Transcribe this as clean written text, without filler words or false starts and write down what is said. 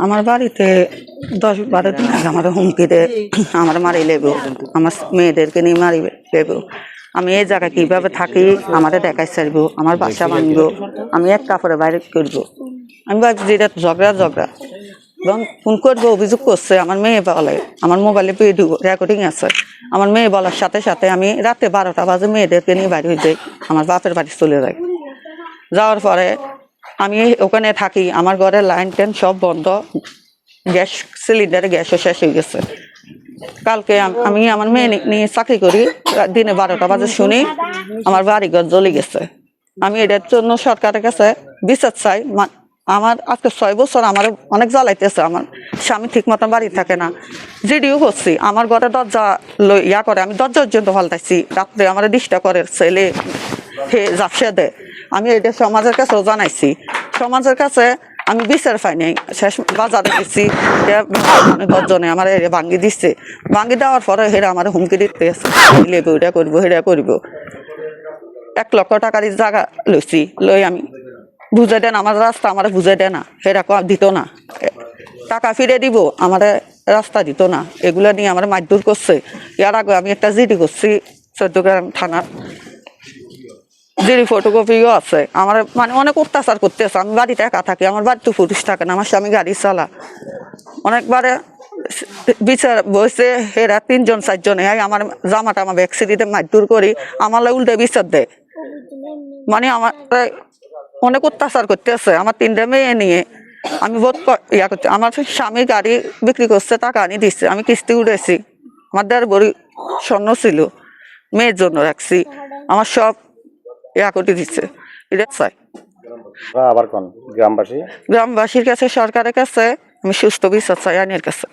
আমার বাড়িতে 10-12 দিন আগে আমার হুমকি দেয়, আমার মারি লেবু, আমার মেয়েদেরকে নিয়ে মারি লেবু। আমি এই জায়গায় কিভাবে থাকি আমাদের দেখাই চাইবো, আমার বাসা ভাঙবো, আমি এক কাপড়ে বাইরে করবো। আমি ভাবছি এটা ঝগড়া এবং ফোন করবো, অভিযোগ করছে আমার মেয়ে বলে, আমার মোবাইলে ভিডিও রেকর্ডিং আছে। আমার মেয়ে বলার সাথে সাথে আমি রাতে 12টা বাজে মেয়েদেরকে নিয়ে বাড়ি হয়ে যাই, আমার বাপের বাড়ি চলে যাই। যাওয়ার পরে আমি ওখানে থাকি, আমার ঘরের লাইন টেন সব বন্ধ, গ্যাস সিলিন্ডারে গ্যাসও শেষ হয়ে গেছে। কালকে আমি আমার মেয়ে নিয়ে চাকরি করি, দিনে 12টা বাজে শুনি আমার বাড়িঘর জ্বলে গেছে। আমি এটার জন্য সরকারের কাছে বিচার চাই। আমার আজকে 6 বছর আমার অনেক জ্বালাইতেছে, আমার স্বামী ঠিক মতন বাড়ি থাকে না, জিডিও করছি, আমার ঘরে দরজা ইয়া করে, আমি দরজা পর্যন্ত পাল্টাইছি, রাত্রে আমার ডিস্টার্ব করে, ছেলে হে জাপসা দেয়। আমি এটা সমাজের কাছেও জানাইছি, সমাজের কাছে আমি বিচার পাই নাই। শেষ বাজারে গেছি, 10 জনে আমার ভাঙ্গি দিচ্ছে, ভাঙ্গি দেওয়ার পরে হেরা আমার হুমকি দিতে লেবু, এটা করবো হেরা করবো। 1 লক্ষ টাকার জায়গা লইছি, লই আমি বুঝাই দেন আমার রাস্তা, আমার বুঝাই দেয় না, হেরা দিত না, টাকা ফিরে দিব, আমার রাস্তা দিত না। এগুলা নিয়ে আমার মারধর করছে। এর আগে আমি একটা জিডি করছি চট্টগ্রাম থানার, জিডি ফটোকপিও আছে। আমার মানে অনেক অত্যাচার করতেছে। আমি বাড়িতে একা থাকি, আমার বাড়িতে পুরুষ থাকে না, আমার স্বামী গাড়ি চালা। অনেকবারে বিচার বসে হেরা 3-4 জনে আমার জামাটা আমার ব্যাকসিডিতে মারধর করি, আমার উল্টে বিচার দেয়। মানে আমার অনেক অত্যাচার করতেছে। আমার 3টা মেয়ে নিয়ে আমি বহুত ইয়া করছি। আমার স্বামী গাড়ি বিক্রি করছে, টাকা আনি দিচ্ছে, আমি কিস্তি উঠেছি। আমার 1.5 ভরি স্বর্ণ ছিল, মেয়ের জন্য রাখছি, আমার সব ইয়া করে দিচ্ছে। এটা চাই আবার কোন গ্রামবাসীর কাছে, সরকারের কাছে আমি সুস্থ বিচার চাই, আইনের কাছে।